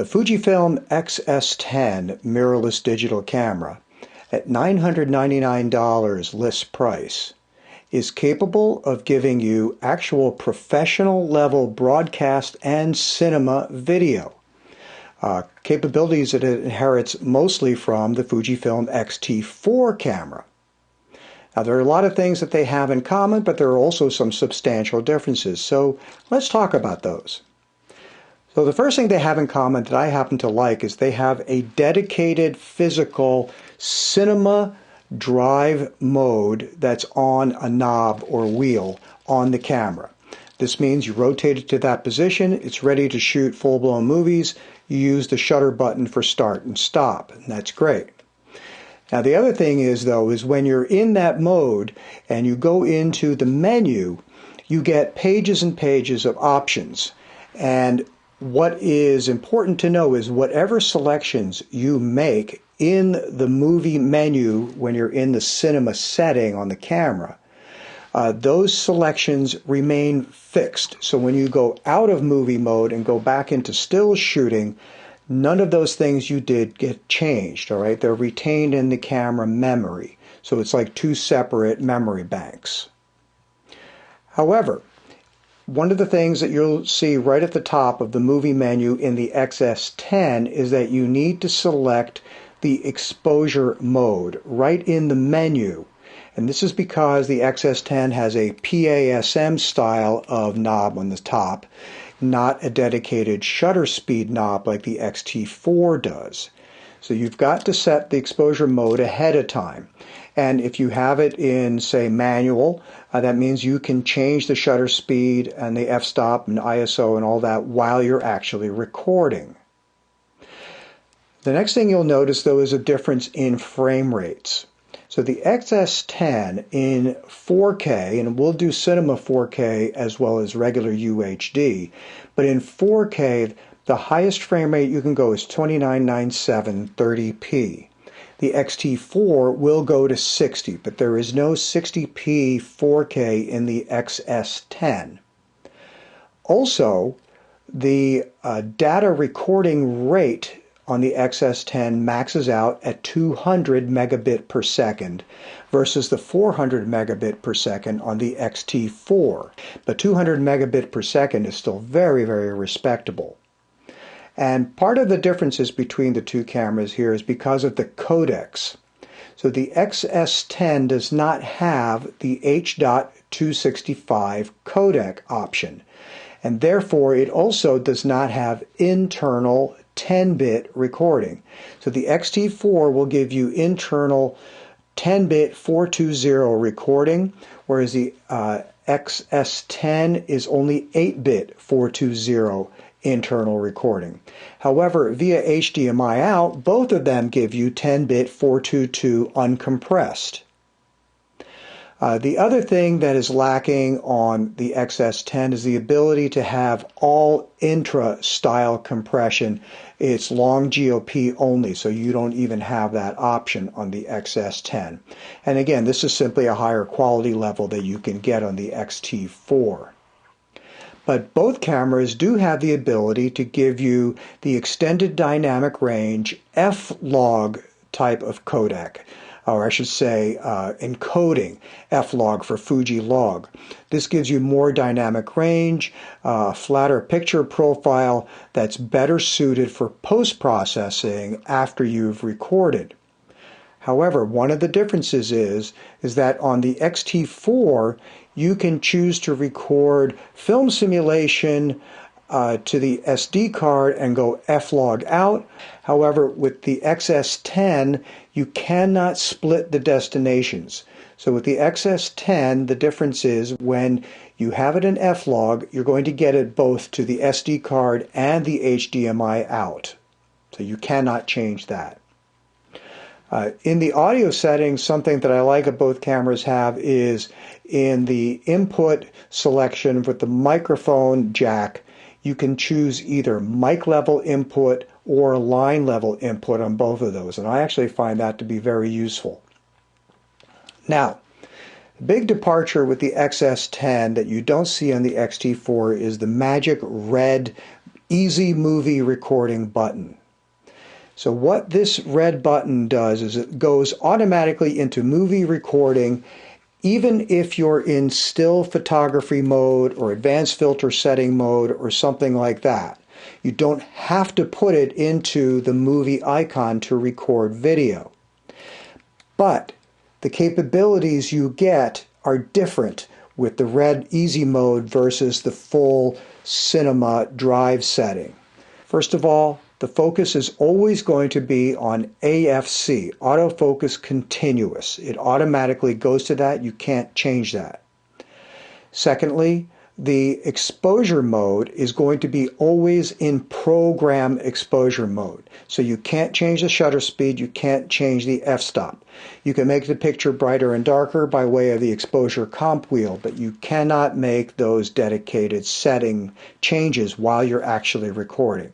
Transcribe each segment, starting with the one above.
Fujifilm X-S10 mirrorless digital camera at $999 list price is capable of giving you actual professional level broadcast and cinema video. Capabilities that it inherits mostly from the Fujifilm X-T4 camera. Now, there are a lot of things that they have in common, but there are also some substantial differences. So let's talk about those. So the first thing they have in common that I happen to like is they have a dedicated physical cinema drive mode that's on a knob or wheel on the camera. This means you rotate it to that position, it's ready to shoot full-blown movies, you use the shutter button for start and stop, and that's great. Now the other thing is though, is when you're in that mode and you go into the menu, you get pages and pages of options. And what is important to know is whatever selections you make in the movie menu when you're in the cinema setting on the camera, those selections remain fixed. So when you go out of movie mode and go back into still shooting, none of those things you did get changed, all right? They're retained in the camera memory. So it's like two separate memory banks. However, one of the things that you'll see right at the top of the movie menu in the X-S10 is that you need to select the exposure mode right in the menu. And this is because the X-S10 has a PASM style of knob on the top, not a dedicated shutter speed knob like the X-T4 does. So you've got to set the exposure mode ahead of time. And if you have it in, say, manual, that means you can change the shutter speed and the f-stop and ISO and all that while you're actually recording. The next thing you'll notice, though, is a difference in frame rates. So the X-S10 in 4K, and we'll do cinema 4K as well as regular UHD, but in 4K, the highest frame rate you can go is 2997 30p. The X-T4 will go to 60, but there is no 60p 4K in the X-S10. Also, the data recording rate on the X-S10 maxes out at 200 megabit per second versus the 400 megabit per second on the X-T4. But 200 megabit per second is still very, very respectable. And part of the differences between the two cameras here is because of the codecs. So the X-S10 does not have the H.265 codec option, and therefore it also does not have internal 10-bit recording. So the X-T4 will give you internal 10-bit 420 recording, whereas the X-S10 is only 8-bit 420 internal recording. However, via HDMI out, both of them give you 10-bit 422 uncompressed. The other thing that is lacking on the X-S10 is the ability to have all intra-style compression. It's long GOP only, so you don't even have that option on the X-S10. And again, this is simply a higher quality level that you can get on the X-T4. But both cameras do have the ability to give you the extended dynamic range F-log type of codec, or I should say encoding, F-log for Fuji log. This gives you more dynamic range, flatter picture profile that's better suited for post-processing after you've recorded. However, one of the differences is that on the X-T4, you can choose to record film simulation to the SD card and go F-log out. However, with the X-S10, you cannot split the destinations. So with the X-S10, the difference is when you have it in F-log, you're going to get it both to the SD card and the HDMI out. So you cannot change that. In the audio settings, something that I like that both cameras have is in the input selection with the microphone jack, you can choose either mic level input or line level input on both of those, and I actually find that to be very useful. Now, the big departure with the X-S10 that you don't see on the X-T4 is the magic red Easy Movie Recording button. So what this red button does is it goes automatically into movie recording even if you're in still photography mode or advanced filter setting mode or something like that. You don't have to put it into the movie icon to record video. But the capabilities you get are different with the red easy mode versus the full cinema drive setting. First of all, the focus is always going to be on AFC, autofocus continuous. It automatically goes to that. You can't change that. Secondly, the exposure mode is going to be always in program exposure mode. So you can't change the shutter speed, you can't change the f-stop. You can make the picture brighter and darker by way of the exposure comp wheel, but you cannot make those dedicated setting changes while you're actually recording.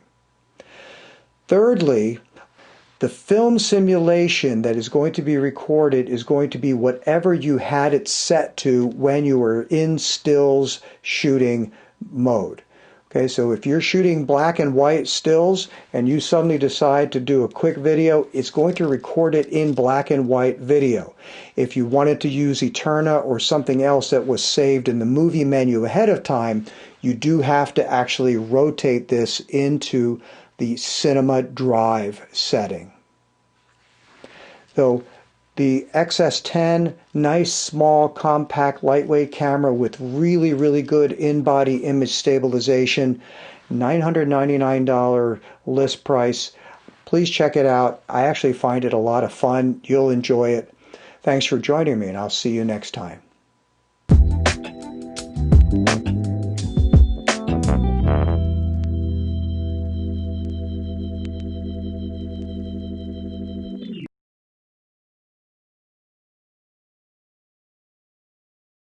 Thirdly, the film simulation that is going to be recorded is going to be whatever you had it set to when you were in stills shooting mode. Okay, so if you're shooting black and white stills and you suddenly decide to do a quick video, it's going to record it in black and white video. If you wanted to use Eterna or something else that was saved in the movie menu ahead of time, you do have to actually rotate this into the cinema drive setting. So the X-S10, nice, small, compact, lightweight camera with really, really good in-body image stabilization, $999 list price. Please check it out. I actually find it a lot of fun. You'll enjoy it. Thanks for joining me, and I'll see you next time.